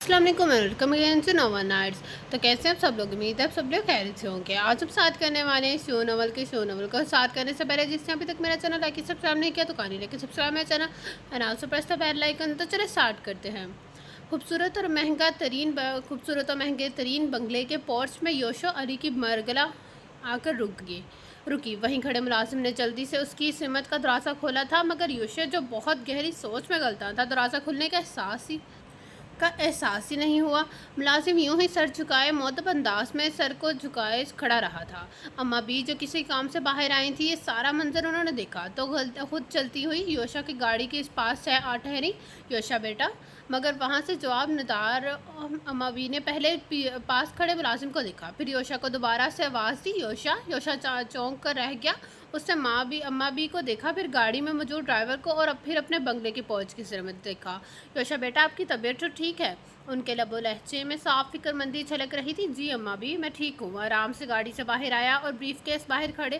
अस्सलाम वालेकुम welcome again to नोवन नाइट्स। तो कैसे हैं आप सब लोग? उम्मीद है आप सब लोग खैरियत से होंगे। आज हम साथ करने वाले हैं शो नोवेल को साथ करने से पहले जिसने अभी तक मेरा चैनल लाइक सब्सक्राइब नहीं किया तो कहानी लेके सब्सक्राइब मेरा channel and also press the bell icon. तो चले स्टार्ट करते हैं। खूबसूरत और महंगे तरीन बंगले के पोर्च में योशो अली की मरगला आकर रुकी। वहीं खड़े मुलाजिम ने जल्दी से उसकी सिमत का दरवाज़ा खोला था, मगर योशो जो बहुत गहरी सोच में गलता था, दरवाज़ा खुलने का एहसास ही नहीं हुआ। मुलाजिम यूं ही सर झुकाए मुअद्दब अंदाज में सर को झुकाए खड़ा रहा था। अम्मा भी जो किसी काम से बाहर आई थी, ये सारा मंजर उन्होंने देखा तो खुद चलती हुई योशा की गाड़ी के इस पास से आ ठहरी। योशा बेटा, मगर वहाँ से जवाब निदार अम्मा बी ने पहले पास खड़े मुलाजिम को देखा, फिर योशा को दोबारा से आवाज़ दी। योशा योशा चौंक कर रह गया। उसने अम्मा बी को देखा, फिर गाड़ी में मौजूद ड्राइवर को और फिर अपने बंगले की पहुंच की तरफ देखा। योशा बेटा, आपकी तबीयत तो ठीक है? उनके लबो लहजे में साफ फिक्रमंदी छलक रही थी। जी अम्मा भी, मैं ठीक हूँ। आराम से गाड़ी से बाहर आया और ब्रीफ केस बाहर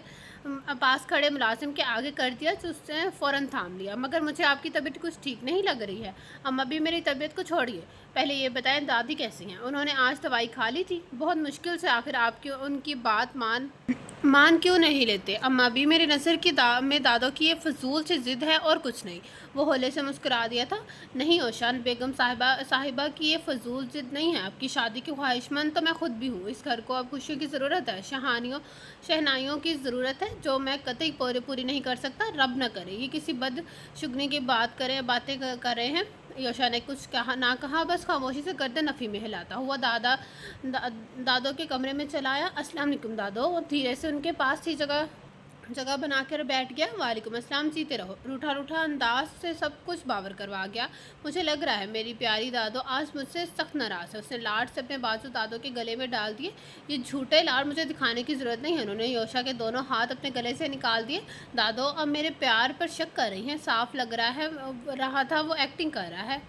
पास खड़े मुलाजिम के आगे कर दिया, जो उसने फ़ौरन थाम लिया। मगर मुझे आपकी तबीयत कुछ ठीक नहीं लग रही है। अम्मा भी, मेरी तबीयत को छोड़िए, पहले ये बताएं दादी कैसी हैं? उन्होंने आज दवाई खा ली थी, बहुत मुश्किल से, आखिर आपकी उनकी बात मान क्यों नहीं लेते? अम्मा भी, मेरी नज़र की में दादों की ये फजूल सी ज़िद है और कुछ नहीं। वो होले से मुस्कुरा दिया था। नहीं ओशान बेगम साहिबा की ये फजूल ज़िद नहीं है। आपकी शादी की ख्वाहिशमंद तो मैं खुद भी हूँ। इस घर को अब खुशियों की ज़रूरत है, शहनाइयों की ज़रूरत है, जो मैं कतई पूरी नहीं कर सकता। रब न करे ये किसी बदशुगनी की बातें कर रहे हैं। योशा ने कुछ ना कहा, बस खामोशी से गर्दन नफ़ी में हिलाता हुआ दादो के कमरे में चला आया। अस्सलाम वालेकुम दादो। वो धीरे से उनके पास ही जगह बनाकर बैठ गया। वालेकुम अस्सलाम, जीते रहो। रूठा अंदाज से सब कुछ बावर करवा गया। मुझे लग रहा है मेरी प्यारी दादो आज मुझसे सख्त नाराज़ है। उसने लाड से अपने बाजू दादो के गले में डाल दिए। ये झूठे लाड मुझे दिखाने की ज़रूरत नहीं है। उन्होंने योशा के दोनों हाथ अपने गले से निकाल दिए। दादो अब मेरे प्यार पर शक कर रही हैं। साफ लग रहा था वो एक्टिंग कर रहा है।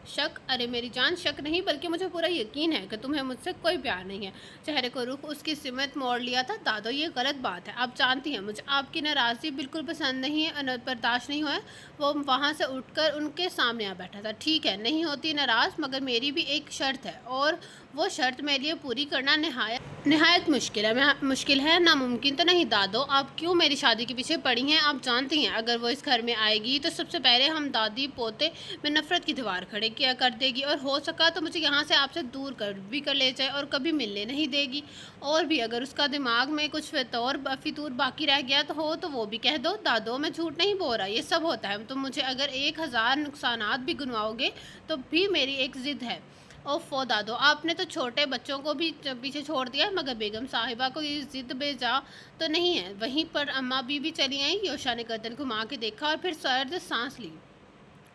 शक? अरे मेरी जान, शक नहीं, बल्कि मुझे पूरा यकीन है कि तुम्हें मुझसे कोई प्यार नहीं है। चेहरे को रुख उसकी सिमत मोड़ लिया था। दादो, ये गलत बात है। आप जानती हैं मुझे आपकी नाराज़गी बिल्कुल पसंद नहीं है, बर्दाश्त नहीं हुआ है। वो वहाँ से उठकर उनके सामने आ बैठा था। ठीक है, नहीं होती नाराज़, मगर मेरी भी एक शर्त है, और वो शर्त मेरे लिए पूरी करना नहायत मुश्किल है, नामुमकिन तो नहीं। दादो, आप क्यों मेरी शादी के पीछे पड़ी हैं? आप जानती हैं अगर वो इस घर में आएगी तो सबसे पहले हम दादी पोते में नफ़रत की दीवार खड़े किया कर देगी, और हो सका तो मुझे यहाँ से आपसे दूर कर ले जाए और कभी मिलने नहीं देगी। और भी अगर उसका दिमाग में कुछ फितूर बाकी रह गया तो वो भी कह दो। दादो, मैं झूठ नहीं बोल रहा, ये सब होता है। तुम मुझे अगर 1000 नुकसानात भी गिनवाओगे तो भी मेरी एक ज़िद है। ओफ़ो दादो, आपने तो छोटे बच्चों को भी पीछे छोड़ दिया है, मगर बेगम साहिबा को ये ज़िद बेजा तो नहीं है। वहीं पर अम्मा बीवी चली आई। योशा ने गर्दन घुमा के देखा और फिर सर्द सांस ली।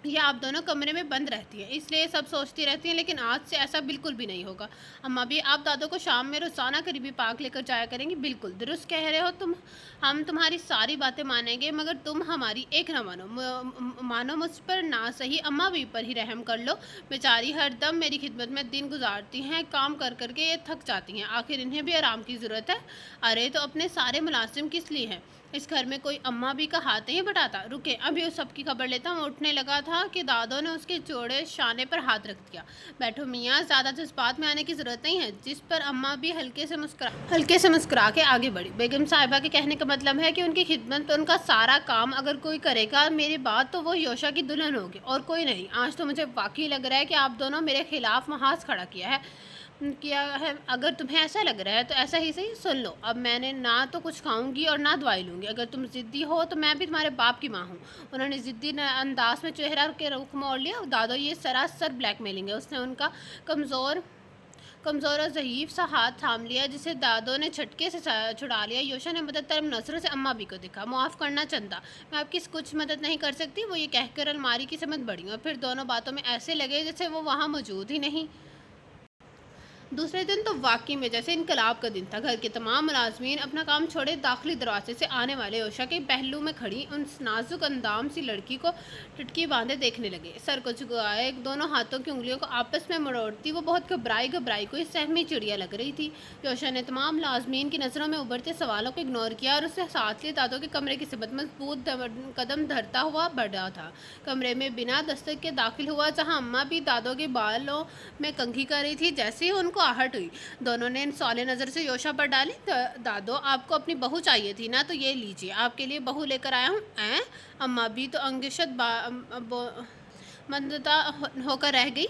ये आप दोनों कमरे में बंद रहती हैं, इसलिए सब सोचती रहती हैं, लेकिन आज से ऐसा बिल्कुल भी नहीं होगा। अम्मा भी, आप दादो को शाम में रोज़ाना करीबी पाक लेकर जाया करेंगी। बिल्कुल दुरुस्त कह रहे हो तुम। हम तुम्हारी सारी बातें मानेंगे, मगर तुम हमारी एक ना मानो मुझ पर ना सही अम्मा भी पर ही रहम कर लो। बेचारी हर दम मेरी खिदमत में दिन गुजारती हैं, काम कर के ये थक जाती हैं, आखिर इन्हें भी आराम की ज़रूरत है। अरे तो अपने सारे मुलाजिम किस लिए हैं? इस घर में कोई अम्मा भी का हाथ नहीं बटाता। रुके, अभी उस सबकी खबर लेता हूँ। उठने लगा था कि दादो ने उसके जोड़े शाने पर हाथ रख दिया। बैठो मियाँ, ज़्यादा जज्बात में आने की ज़रूरत नहीं है। जिस पर अम्मा भी हल्के से मुस्कुरा के आगे बढ़ी। बेगम साहिबा के कहने का मतलब है कि उनकी खिदमत, उनका सारा काम अगर कोई करेगा मेरी बात, तो वो योशा की दुल्हन होगी और कोई नहीं। आज तो मुझे वाकई लग रहा है कि आप दोनों मेरे खिलाफ महाज खड़ा किया है। अगर तुम्हें ऐसा लग रहा है तो ऐसा ही सही, सुन लो। अब मैंने ना तो कुछ खाऊंगी और ना दवाई लूँगी। अगर तुम ज़िद्दी हो तो मैं भी तुम्हारे बाप की माँ हूँ। उन्होंने ज़िद्दी अंदाज में चेहरा के रुख मोड़ लिया। दादो, ये सरासर ब्लैकमेलिंग है। उसने उनका कमज़ोर और ज़ईफ़ सा हाथ थाम लिया, जिसे दादो ने झटके से छुड़ा लिया। योशा ने मदद तरफ नज़रों से अम्मा भी को देखा। माफ़ करना चंदा, मैं आपकी कुछ मदद नहीं कर सकती। वो ये कहकर अलमारी की समझ बढ़ी और फिर दोनों बातों में ऐसे लगे जैसे वो वहाँ मौजूद ही नहीं। दूसरे दिन तो वाकई में जैसे इनकलाब का दिन था। घर के तमाम मुलाजमीन अपना काम छोड़े दाखिली दरवाजे से आने वाले योशा के पहलू में खड़ी उस नाजुक अंदाम सी लड़की को टटकी बांधे देखने लगे। सर को झुकाए दोनों हाथों की उंगलियों को आपस में मरोड़ती वो बहुत घबराई घबराई कोई सहमी चिड़िया लग रही थी। योशा ने तमाम मुलाजमीन की नज़रों में उभरते सवालों को इग्नोर किया और उससे साथ लिए दादों के कमरे की सबत मजबूत कदम धरता हुआ बढ़ा था। कमरे में बिना दस्तक के दाखिल हुआ, जहाँ अम्मा भी दादों के बालों में कंघी कर रही थी। जैसे ही उनको आहट हुई, दोनों ने सौले नज़र से योशा पर डाली। दादो, आपको अपनी बहू चाहिए थी ना, तो ये लीजिए, आपके लिए बहू लेकर आया हूँ। अम्मा भी तो अंगिशत मंदता होकर रह गई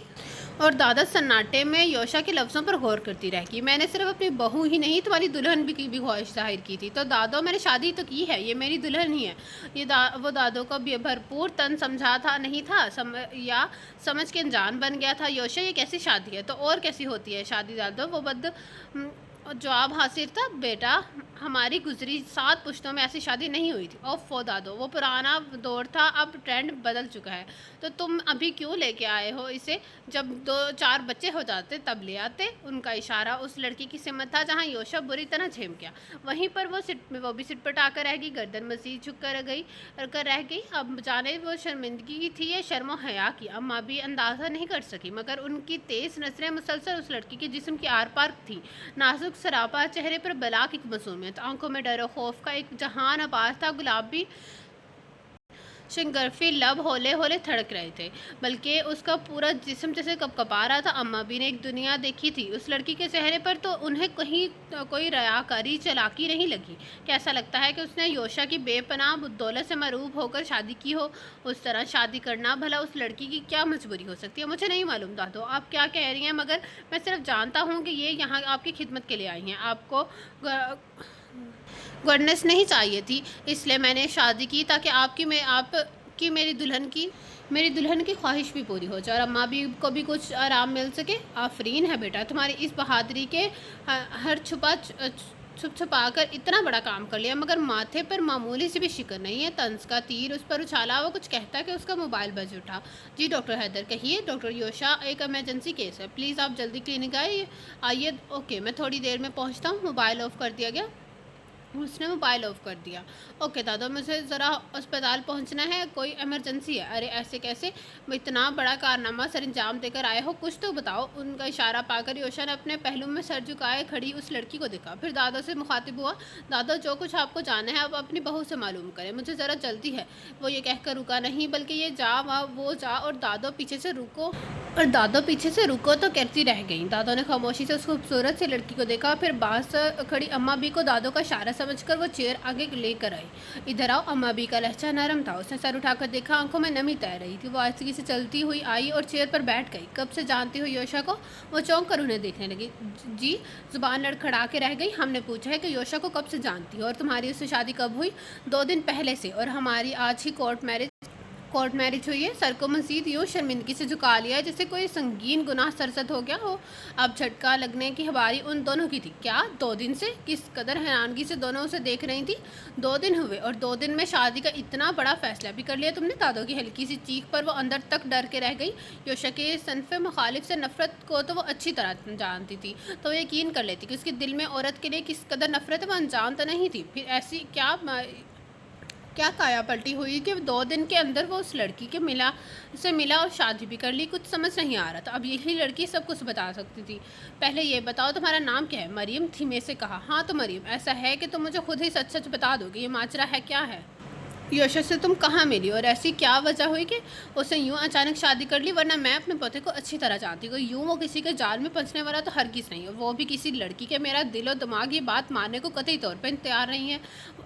और दादा सन्नाटे में योशा के लफ्ज़ों पर गौर करती रह गई। मैंने सिर्फ अपनी बहू ही नहीं, तुम्हारी दुल्हन भी ख्वाहिश जाहिर की थी। तो दादो, मैंने शादी तो की है, ये मेरी दुल्हन ही है। वो दादो को भी भरपूर तन समझा था नहीं था, समझ के अनजान बन गया था। योशा, ये कैसी शादी है? तो और कैसी होती है शादी दादो? वो जवाब हासिल था, बेटा, हमारी गुजरी 7 पुश्तों में ऐसी शादी नहीं हुई थी। ओफो दादो, वो पुराना दौर था, अब ट्रेंड बदल चुका है। तो तुम अभी क्यों लेके आए हो इसे? जब 2-4 बच्चे हो जाते तब ले आते। उनका इशारा उस लड़की की सिमत था जहाँ योशा बुरी तरह झेम गया। वहीं पर वो भी सिटपटा कर रह गई, गर्दन मजीद झुक कर रह गई। अब जाने वो शर्मिंदगी थी या शर्म हया की, अम्मा भी अंदाज़ा नहीं कर सकी, मगर उनकी तेज़ नज़रें मुसलसल उस लड़की के जिस्म की आर पार थी। नाजुक सरापा चेहरे पर बला की मासूमियत, आंखों में डर और खौफ का एक जहान आबाज था। गुलाबी शंगरफी लब होले होले थड़क रहे थे, बल्कि उसका पूरा जिस्म जैसे कपकपा रहा था। अम्मा भी ने एक दुनिया देखी थी उस लड़की के चेहरे पर, तो उन्हें कहीं कोई रयाकारी चालाकी नहीं लगी। कैसा लगता है कि उसने योशा की बेपनाह दौलत से मरूब होकर शादी की हो। उस तरह शादी करना भला उस लड़की की क्या मजबूरी हो सकती है? मुझे नहीं मालूम दादो आप क्या कह रही हैं, मगर मैं सिर्फ जानता हूँ कि ये यहाँ आपकी खिदमत के लिए आई हैं। आपको गवर्नेंस नहीं चाहिए थी, इसलिए मैंने शादी की ताकि मेरी दुल्हन की ख्वाहिश भी पूरी हो जाए और अम्मा भी को भी कुछ आराम मिल सके। आफरीन है बेटा, तुम्हारी इस बहादुरी के हर छुपा कर इतना बड़ा काम कर लिया, मगर माथे पर मामूली सी भी शिकन नहीं है। तंज का तीर उस पर उछाला। वो कुछ कहता कि उसका मोबाइल बज उठा। जी डॉक्टर हैदर, कहिए। डॉक्टर योशा, एक इमरजेंसी केस है, प्लीज़ आप जल्दी क्लिनिक आइए। ओके, मैं थोड़ी देर में पहुंचता हूँ। मोबाइल ऑफ कर दिया गया। उसने मोबाइल ऑफ कर दिया। ओके दादा, मुझे ज़रा अस्पताल पहुंचना है, कोई इमरजेंसी है। अरे ऐसे कैसे, इतना बड़ा कारनामा सर अंजाम देकर आए हो, कुछ तो बताओ। उनका इशारा पाकर योशा ने अपने पहलू में सर झुकाए खड़ी उस लड़की को देखा, फिर दादा से मुखातिब हुआ। दादा, जो कुछ आपको जानना है आप अपनी बहू से मालूम करें, मुझे ज़रा जल्दी है। वो ये कहकर रुका नहीं, बल्कि ये जा वो जा, और दादो पीछे से रुको तो कहती रह गई। दादो ने खामोशी से उस खूबसूरत सी लड़की को देखा, फिर पास खड़ी अम्मा बी को दादो का इशारा समझकर वो चेयर आगे लेकर आई। इधर आओ। अम्मा बी का लहजा नरम था, उसने सर उठाकर देखा, आंखों में नमी तैर रही थी। वो आहिस्ते से चलती हुई आई और चेयर पर बैठ गई। कब से जानती हुई योशा को? वो चौंक कर उन्हें देखने लगी। जी, जुबान लड़खड़ा के रह गई। हमने पूछा है कि योशा को कब से जानती हो और तुम्हारी उससे शादी कब हुई? 2 दिन पहले से, और हमारी आज ही कोर्ट मैरिज हुई है। सर को मजीद यूँ शर्मिंदगी से झुका लिया जैसे कोई संगीन गुनाह सरजद हो गया हो। अब झटका लगने की हमारी उन दोनों की थी। क्या 2 दिन से? किस कदर हैरानगी से दोनों उसे देख रही थी। 2 दिन हुए और 2 दिन में शादी का इतना बड़ा फैसला भी कर लिया तुमने? दादो की हल्की सी चीख पर वो अंदर तक डर के रह गई। योशा के सनफ मुखालिफ से नफरत को तो वो अच्छी तरह जानती थी, तो वो यकीन कर लेती कि उसके दिल में औरत के लिए किस कदर नफरत है, वो अनजान तो नहीं थी। फिर ऐसी क्या काया पलटी हुई कि 2 दिन के अंदर वो उस लड़की के मिला और शादी भी कर ली? कुछ समझ नहीं आ रहा था। अब यही लड़की सब कुछ बता सकती थी। पहले ये बताओ तुम्हारा नाम क्या है? मरियम थी, में से कहा। हाँ तो मरियम, ऐसा है कि तुम मुझे खुद ही सच सच बता दोगे, ये माजरा है क्या है? योशा से तुम कहाँ मिली और ऐसी क्या वजह हुई कि उसने यूँ अचानक शादी कर ली? वरना मैं अपने पोते को अच्छी तरह जानती हूँ, यूँ वो किसी के जाल में फंसने वाला तो हरगिज़ नहीं, और वो भी किसी लड़की के। मेरा दिल और दिमाग ये बात मानने को कतई तौर पर तैयार नहीं है।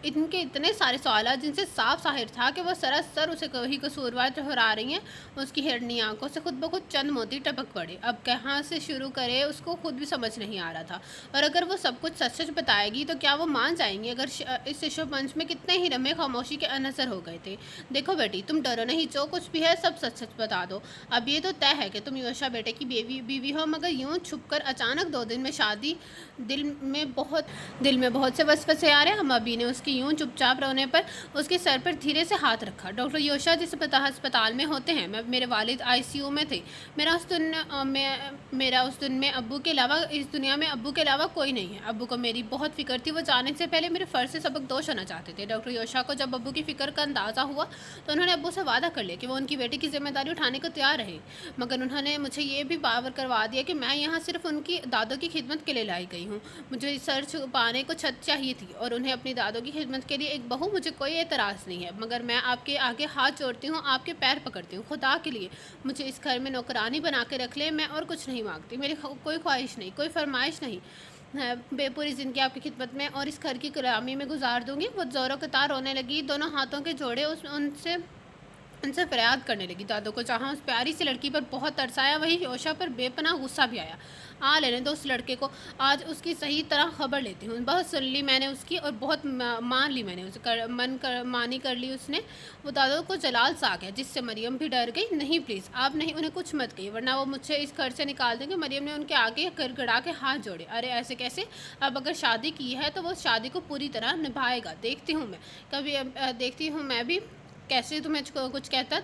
इनके इतने सारे सवाल जिनसे साफ ज़ाहिर था कि वो सरासर उसे वही कसूरवार ठहरा रही हैं। उसकी हिरनी आंखों से खुद ब खुद चंद मोती टपक पड़े। अब कहाँ से शुरू करे उसको खुद भी समझ नहीं आ रहा था। और अगर वो सब कुछ सच सच बताएगी तो क्या वो मान जाएंगी? अगर इस शिशु मंच में कितने ही रमे खामोशी के मुनहसर हो गए थे। देखो बेटी, तुम डरो नहीं, जो कुछ भी है सब सच सच बता दो। अब ये तो तय है कि तुम योशा बेटे की बीवी हो, मगर यूं छुपकर अचानक 2 दिन में शादी। दिल दिल में बहुत से वसवसे आ रहे हैं। अम्मा ने उसकी यूं चुपचाप रोने पर उसके सर पर धीरे से हाथ रखा। डॉक्टर योशा जिस अस्पताल में होते हैं, मेरे वालिद आईसीयू में थे। मेरा उस दिन में अब्बू के अलावा इस दुनिया में अब्बू के अलावा कोई नहीं है। अब्बू को मेरी बहुत फिक्र थी। वो जाने से पहले मेरे फ़र्ज से सबक दोष होना चाहते थे। डॉक्टर योशा को जब अब्बू की फ़िक्र का अंदाज़ा हुआ तो उन्होंने अब्बू से वादा कर लिया कि वो उनकी बेटी की जिम्मेदारी उठाने को तैयार रहे। मगर उन्होंने मुझे ये भी बावर करवा दिया कि मैं यहाँ सिर्फ उनकी दादों की खिदमत के लिए लाई गई हूँ। मुझे सर छुपाने को छत चाहिए थी और उन्हें अपनी दादों की खिदमत के लिए एक बहू, मुझे कोई एतराज़ नहीं है। मगर मैं आपके आगे हाथ जोड़ती हूँ, आपके पैर पकड़ती हूँ, खुदा के लिए मुझे इस घर में नौकरानी बना के रख ले। मैं और कुछ नहीं मांगती, मेरी कोई ख्वाहिश नहीं, कोई फरमाइश नहीं है। बेपूरी ज़िंदगी आपकी खिदमत में और इस घर की गुलामी में गुजार दूंगी। वो ज़ोरों के तार रोने लगी, दोनों हाथों के जोड़े उनसे फरियाद करने लगी। दादो को जहाँ उस प्यारी सी लड़की पर बहुत तरस आया, वहीं योशा पर बेपनाह गुस्सा भी आया। लेने दो उस लड़के को, आज उसकी सही तरह खबर लेती हूँ। बहुत सुन ली मैंने उसकी और बहुत मान ली मैंने उसे, मानी कर ली उसने। वो दादो को जलाल सा आ गया, जिससे मरियम भी डर गई। नहीं प्लीज़, आप नहीं, उन्हें कुछ मत कहिए, वरना वो मुझे इस घर से निकाल देंगे। मरियम ने उनके आगे गड़गड़ा के हाथ जोड़े। अरे ऐसे कैसे? अब अगर शादी की है तो वो शादी को पूरी तरह निभाएगा। देखती हूँ मैं भी कैसे तुम्हें कुछ कहता है।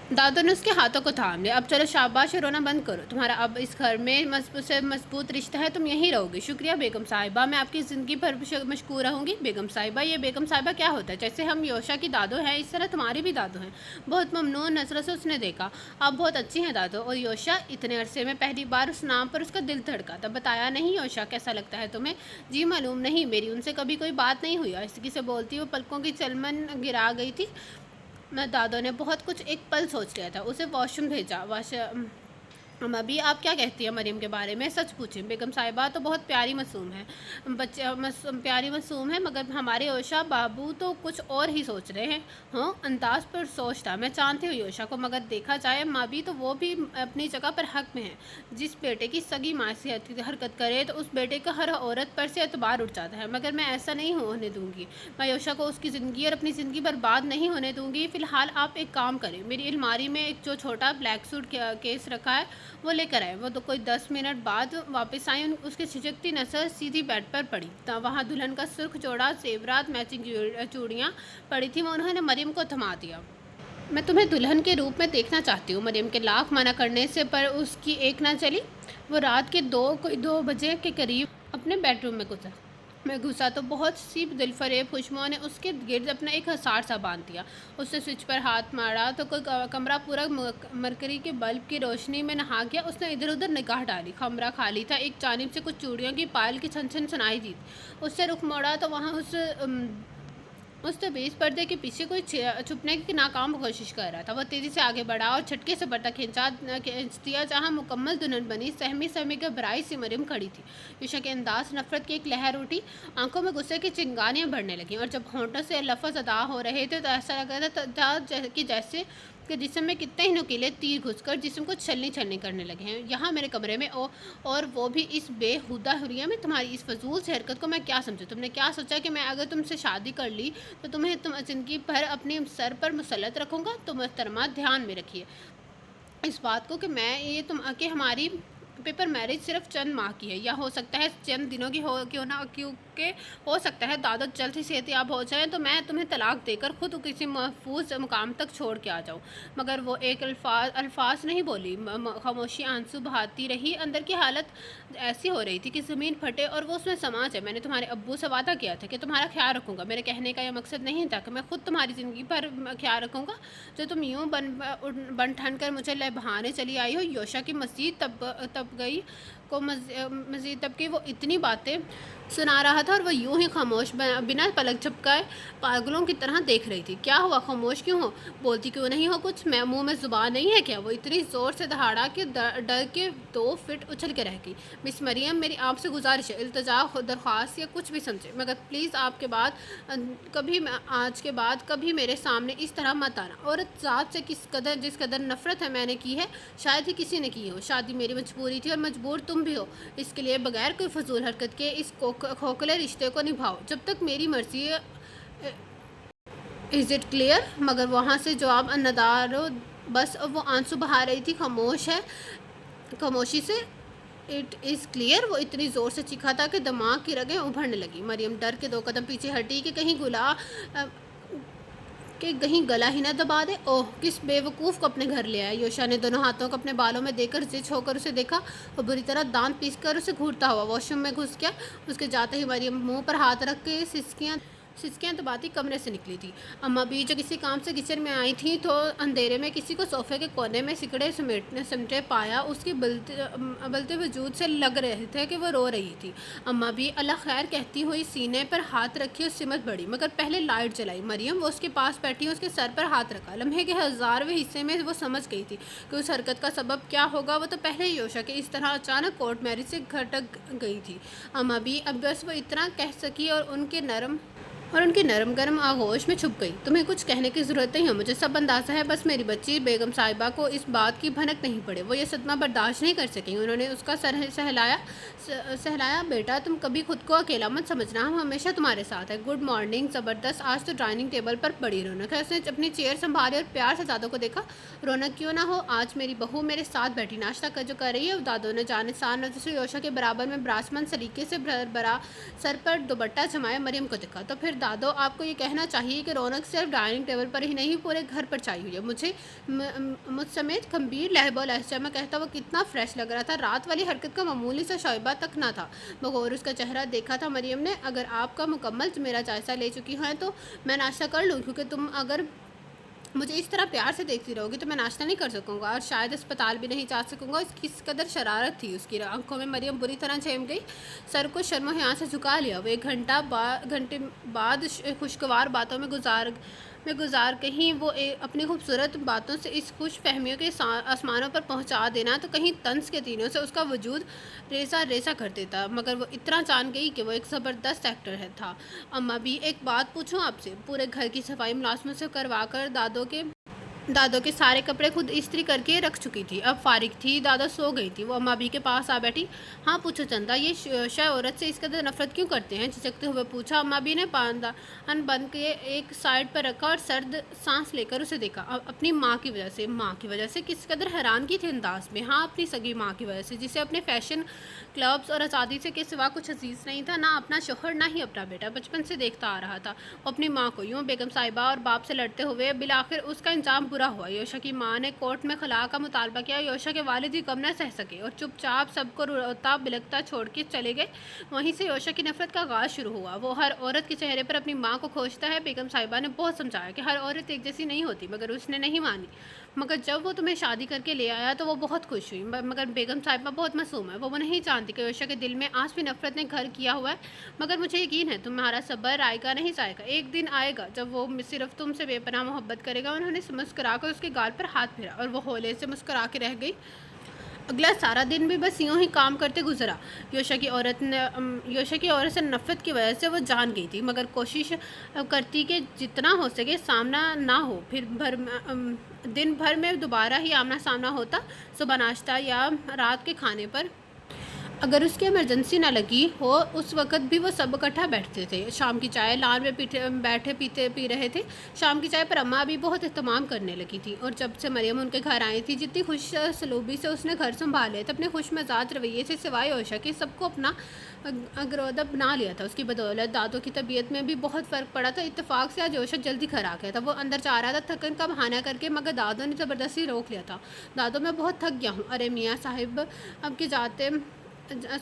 दादो ने उसके हाथों को थाम लिया। अब चलो शाबाश, रोना बंद करो। तुम्हारा अब इस घर में मजबूत रिश्ता है, तुम यहीं रहोगे। शुक्रिया बेगम साहिबा, मैं आपकी ज़िंदगी भर मशकूर रहूँगी। बेगम साहिबा, ये बेगम साहिबा क्या होता है? जैसे हम योशा की दादो हैं, इस तरह तुम्हारी भी दादो हैं। बहुत ममनून नज़रों से उसने देखा। आप बहुत अच्छी हैं दादो। और योशा, इतने अरसे में पहली बार उस नाम पर उसका दिल धड़का था। बताया नहीं योशा, कैसा लगता है तुम्हें? जी मालूम नहीं, मेरी उनसे कभी कोई बात नहीं हुई। ऐसी से बोलती वो पलकों की चलमन गिरा गई थी। मैं दादो ने बहुत कुछ एक पल सोच लिया था। उसे वॉशरूम भेजा। अभी आप क्या कहती हैं मरियम के बारे में? सच पूछें बेगम साहिबा तो बहुत प्यारी मासूम है, प्यारी मासूम है, मगर हमारे योशा बाबू तो कुछ और ही सोच रहे हैं। हाँ, अंदाज पर सोच था। मैं जानती हूँ योशा को, मगर देखा जाए माँ भी तो वो भी अपनी जगह पर हक में है। जिस बेटे की सगी माँ से हरकत करे तो उस बेटे का हर औरत पर से एतबार उठ जाता है। मगर मैं ऐसा नहीं होने दूँगी। मैं योशा को उसकी ज़िंदगी और अपनी ज़िंदगी बर्बाद नहीं होने दूँगी। फ़िलहाल आप एक काम करें, मेरी अलमारी में एक जो छोटा ब्लैक सूट केस रखा है वो लेकर आए। वो तो कोई 10 मिनट बाद वापस आई। उसकी छिचकती नज़र सीधी बेड पर पड़ी। वहाँ दुल्हन का सुर्ख जोड़ा, जेवरात, मैचिंग चूड़ियाँ पड़ी थी। वो उन्होंने मरियम को थमा दिया। मैं तुम्हें दुल्हन के रूप में देखना चाहती हूँ। मरियम के लाख मना करने से पर उसकी एक ना चली। वो रात के 2 बजे के करीब अपने बेडरूम में घुसा तो बहुत सी दिलफरेब खुशबुओं ने उसके गिर्द अपना एक हसार सा बांध दिया। उसने स्विच पर हाथ मारा तो कमरा पूरा मरकरी के बल्ब की रोशनी में नहा गया। उसने इधर उधर निगाह डाली। कमरा खाली था। एक जानिब से कुछ चूड़ियों की पायल की छन छन सुनाई दी। उससे रुख मोड़ा तो वहाँ उस तबीज़ पर्दे के पीछे कोई छुपने की नाकाम कोशिश कर रहा था। वो तेज़ी से आगे बढ़ा और झटके से पर्दा खींच दिया। जहाँ मुकम्मल दुल्हन बनी सहमी घबराई सी मरियम खड़ी थी। यूशा के अंदाज नफरत की एक लहर उठी। आंखों में गुस्से की चिंगारियाँ बढ़ने लगीं और जब होंठों से लफ्ज़ अदा हो रहे थे तो ऐसा लग रहा था कि जैसे कि जिस्म में कितने ही नुकीले तीर घुसकर जिस्म को छलनी करने लगे हैं। यहाँ मेरे कमरे में और वो भी इस बेहुदा हुरिया में। तुम्हारी इस फजूल से हरकत को मैं क्या समझूं? तुमने क्या सोचा कि मैं अगर तुमसे शादी कर ली तो तुम ज़िंदगी भर अपने सर पर मुसल्लत रखूँगा? तुम मोहतरमा ध्यान में रखिए इस बात को कि हमारी पेपर मैरिज सिर्फ चंद माह की है, या हो सकता है चंद दिनों की हो, क्योंकि हो सकता है दादा जल्द ही सेहतियाब हो जाए तो मैं तुम्हें तलाक देकर खुद किसी महफूज मुकाम तक छोड़ के आ जाऊँ। मगर वो एक अल्फाज नहीं बोली। खामोशी आंसू बहाती रही। अंदर की हालत ऐसी हो रही थी कि ज़मीन फटे और वो उसमें समा जाए। मैंने तुम्हारे अब्बू से वादा किया था कि तुम्हारा ख्याल रखूँगा। मेरे कहने का यह मकसद नहीं था कि मैं खुद तुम्हारी ज़िंदगी पर ख्याल रखूँगा जो तुम यूँ बन ठन कर मुझे बहाने चली आई हो। योशा की मज़ीद तब की वो इतनी बातें सुना रहा था और वो यूं ही खामोश बिना पलक झपकाए पागलों की तरह देख रही थी। क्या हुआ? खामोश क्यों हो? बोलती क्यों नहीं हो कुछ? मैं मुंह में ज़ुबान नहीं है क्या? वो इतनी ज़ोर से दहाड़ा कि डर के 2 फीट उछल के रह गई। मिस मरियम, मेरी आपसे गुजारिश है, इल्तिजा, दरख्वास्त या कुछ भी समझे, मगर प्लीज़ आज के बाद कभी मेरे सामने इस तरह मत आना। औरत ज़ात से जिस कदर नफ़रत है मैंने की है, शायद ही किसी ने की हो। शादी मेरी मजबूरी थी और मजबूर तुम भी हो। इसके लिए बगैर कोई फजूल हरकत के इस खोखले रिश्ते को निभाओ जब तक मेरी मर्जी از اٹ کلیئر؟ مگر وہاں سے جواب ندارو، بس اب وہ آنسو بہا رہی تھی، خاموشی سے۔ اٹ از کلیئر، وہ اتنی زور سے چیخا تھا کہ دماغ کی رگیں ابھرنے لگیں۔ مریم ڈر کے 2 قدم پیچھے ہٹی کہ کہیں گلا ہی نہ دبا دے۔ اوہ، کس بے وقوف کو اپنے گھر لے آیا! یوشا نے دونوں ہاتھوں کو اپنے بالوں میں دے کر زچ ہو کر اسے دیکھا۔ وہ بری طرح دانت پیس کر اسے گھورتا ہوا واش روم میں گھس گیا۔ اس کے جاتے ہی مریم منہ پر ہاتھ رکھ کے سسکیاں دباتی کمرے سے نکلی تھی۔ اماں بھی جو کسی کام سے کچن میں آئی تھیں تو اندھیرے میں کسی کو صوفے کے کونے میں سکڑے سمٹے پایا۔ اس کے ابلتے وجود سے لگ رہے تھے کہ وہ رو رہی تھی۔ اماں بھی اللہ خیر کہتی ہوئی سینے پر ہاتھ رکھے اور سمت بڑھی، مگر پہلے لائٹ جلائی۔ مریم، وہ اس کے پاس بیٹھی، اس کے سر پر ہاتھ رکھا۔ لمحے کے 1000ویں حصے میں وہ سمجھ گئی تھی کہ اس حرکت کا سبب کیا ہوگا۔ وہ تو پہلے ہی یوشا کے اس طرح اچانک کورٹ میرج سے کھٹک گئی تھی۔ اماں بھی اب بس وہ اتنا کہہ سکی اور ان کے نرم گرم آغوش میں چھپ گئی۔ تمہیں کچھ کہنے کی ضرورت نہیں ہے، مجھے سب اندازہ ہے، بس میری بچی بیگم صاحبہ کو اس بات کی بھنک نہیں پڑے، وہ یہ صدمہ برداشت نہیں کر سکیں۔ انہوں نے اس کا سر سہلایا۔ بیٹا، تم کبھی خود کو اکیلا مت سمجھنا، ہم ہمیشہ تمہارے ساتھ ہیں۔ گڈ مارننگ، زبردست! آج تو ڈائننگ ٹیبل پر بڑی رونق ہے۔ اس نے اپنی چیئر سنبھالی اور پیار سے دادو کو دیکھا۔ رونق کیوں نہ ہو، آج میری بہو میرے ساتھ بیٹھی ناشتہ جو کر رہی ہے۔ دادو نے جانثار نظر سے یوشا کے برابر میں براسمند سلیقے سے بھرا سر پر دوپٹہ جمائے مریم کو دیکھا۔ تو پھر دادو، آپ کو یہ کہنا چاہیے کہ رونق صرف ڈائننگ ٹیبل پر ہی نہیں، پورے گھر پر چھائی ہوئی ہے۔ مجھ سمیت گمبھیر لہجہ و لہجہ میں کہتا وہ کتنا فریش لگ رہا تھا، رات والی حرکت کا معمولی سا شائبہ تک نہ تھا۔ بغور اس کا چہرہ دیکھا تھا مریم نے۔ اگر آپ کا مکمل میرا جائزہ لے چکی ہیں تو میں ناشتہ کر لوں، کیونکہ تم اگر مجھے اس طرح پیار سے دیکھتی رہو گی تو میں ناشتہ نہیں کر سکوں گا اور شاید اسپتال بھی نہیں جا سکوں گا۔ کس قدر شرارت تھی اس کی آنکھوں میں۔ مریم بری طرح جھیم گئی، سر کو شرم و حیا سے جھکا لیا۔ وہ 1 گھنٹے بعد خوشگوار باتوں میں گزار کہیں وہ اپنی خوبصورت باتوں سے اس خوش فہمیوں کے آسمانوں پر پہنچا دینا تو کہیں طنز کے تینوں سے اس کا وجود ریزہ کر دیتا، مگر وہ اتنا جان گئی کہ وہ ایک زبردست ایکٹر تھا۔ اماں بھی، ایک بات پوچھوں آپ سے؟ پورے گھر کی صفائی ملازمت سے کروا کر دادو کے سارے کپڑے خود استری کر کے رکھ چکی تھی، اب فارغ تھی، دادو سو گئی تھی۔ وہ اماں بھی کے پاس آ بیٹھی۔ ہاں پوچھو چندا، یہ شے عورت سے اس قدر نفرت کیوں کرتے ہیں؟ جھجکتے ہوئے پوچھا۔ اماں بھی نے پاندان بند کے ایک سائڈ پر رکھا اور سرد سانس لے کر اسے دیکھا۔ اپنی ماں کی وجہ سے؟ ماں کی وجہ سے؟ کس قدر حیرانگی تھی انداز میں۔ ہاں، اپنی سگی ماں کی وجہ سے، جسے اپنے فیشن کلبز اور آزادی سے کے سوا کچھ عزیز نہیں تھا، نہ اپنا شوہر نہ ہی اپنا بیٹا۔ بچپن سے دیکھتا آ رہا تھا وہ اپنی ماں کو یوں بیگم صاحبہ اور باپ سے لڑتے ہوئے۔ بالآخر اس کا انجام برا ہوا۔ یوشا کی ماں نے کورٹ میں خلا کا مطالبہ کیا۔ یوشا کے والد ہی غم نہ سہ سکے اور چپ چاپ سب کو روتا بلکتا چھوڑ کے چلے گئے۔ وہیں سے یوشا کی نفرت کا آغاز شروع ہوا۔ وہ ہر عورت کے چہرے پر اپنی ماں کو کھوجتا ہے۔ بیگم صاحبہ نے بہت سمجھایا کہ ہر عورت ایک جیسی نہیں ہوتی، مگر اس نے نہیں مانی۔ مگر جب وہ تمہیں شادی کر کے لے آیا تو وہ بہت خوش ہوئی، مگر بیگم صاحبہ بہت معصوم ہے، وہ نہیں جانتی کہ یوشا کے دل میں آج بھی نفرت نے گھر کیا ہوا ہے۔ مگر مجھے یقین ہے تمہارا صبر آئے گا نہیں جائے گا، ایک دن آئے گا جب وہ صرف تم سے بے پناہ محبت کرے گا۔ انہوں نے مسکرا کر اس کے گال پر ہاتھ پھیرا اور وہ ہولے سے مسکرا کے رہ گئی۔ اگلا سارا دن بھی بس یوں ہی کام کرتے گزرا۔ یوشا کی عورت سے نفرت کی وجہ سے وہ جان گئی تھی، مگر کوشش کرتی کہ جتنا ہو سکے سامنا نہ ہو۔ دن بھر میں دوبارہ ہی آمنا سامنا ہوتا، صبح ناشتہ یا رات کے کھانے پر۔ اگر اس کی ایمرجنسی نہ لگی ہو اس وقت بھی وہ سب اکٹھا بیٹھتے تھے۔ شام کی چائے لان میں بیٹھے پی رہے تھے۔ شام کی چائے پر اماں بھی بہت اہتمام کرنے لگی تھی، اور جب سے مریم ان کے گھر آئی تھی، جتنی خوش سلوبی سے اس نے گھر سنبھالے تھے، اپنے خوش مزاج رویے سے، سوائے یوشا کے سب کو اپنا اگرودب بنا لیا تھا۔ اس کی بدولت دادو کی طبیعت میں بھی بہت فرق پڑا تھا۔ اتفاق سے آج یوشا جلدی گھر آ گیا تھا۔ وہ اندر جا رہا تھا تھکن کا بہانہ کر کے، مگر دادو نے زبردستی روک لیا تھا۔ دادو، میں بہت تھک گیا ہوں۔ ارے میاں صاحب،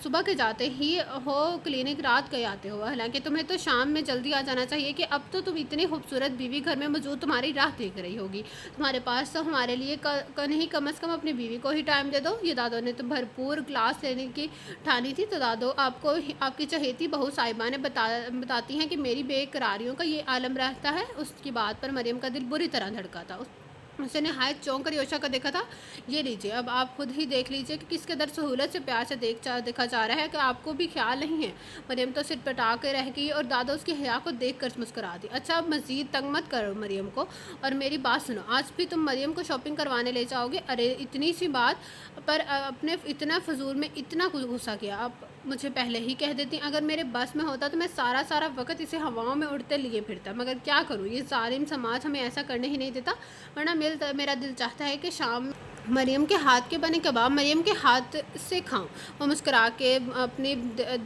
صبح کے جاتے ہی ہو کلینک، رات گئے آتے ہو، حالانکہ تمہیں تو شام میں جلدی آ جانا چاہیے کہ اب تو تم اتنی خوبصورت بیوی گھر میں موجود تمہاری راہ دیکھ رہی ہوگی۔ تمہارے پاس تو ہمارے لیے نہیں، کم از کم اپنی بیوی کو ہی ٹائم دے دو۔ یہ دادو نے تو بھرپور کلاس لینے کی ٹھانی تھی۔ تو دادو، آپ کی چہیتی بہو صاحبہ نے بتاتی ہیں کہ میری بے قراریوں کا یہ عالم رہتا ہے۔ اس کی بات پر مریم کا دل بری طرح دھڑکا تھا۔ اسے نہایت چونک کر یوشا کو دیکھا تھا۔ یہ لیجیے، اب آپ خود ہی دیکھ لیجیے کہ کس قدر سہولت سے پیار سے دیکھا جا رہا ہے کہ آپ کو بھی خیال نہیں ہے۔ مریم تو سر پٹا کے رہ گئی اور دادو اس کی حیا کو دیکھ کر مسکرا دی۔ اچھا، اب مزید تنگ مت کرو مریم کو، اور میری بات سنو، آج بھی تم مریم کو شاپنگ کروانے لے جاؤ گے؟ ارے اتنی سی بات پر اپنے اتنا فضول میں اتنا غصہ کیا آپ مجھے پہلے ہی کہہ دیتی، اگر میرے بس میں ہوتا تو میں سارا وقت اسے ہواؤں میں اڑتے لیے پھرتا، مگر کیا کروں، یہ ظالم سماج ہمیں ایسا کرنے ہی نہیں دیتا، ورنہ میرا دل چاہتا ہے کہ شام مریم کے ہاتھ کے بنے کباب مریم کے ہاتھ سے کھاؤں۔ وہ مسکرا کے اپنی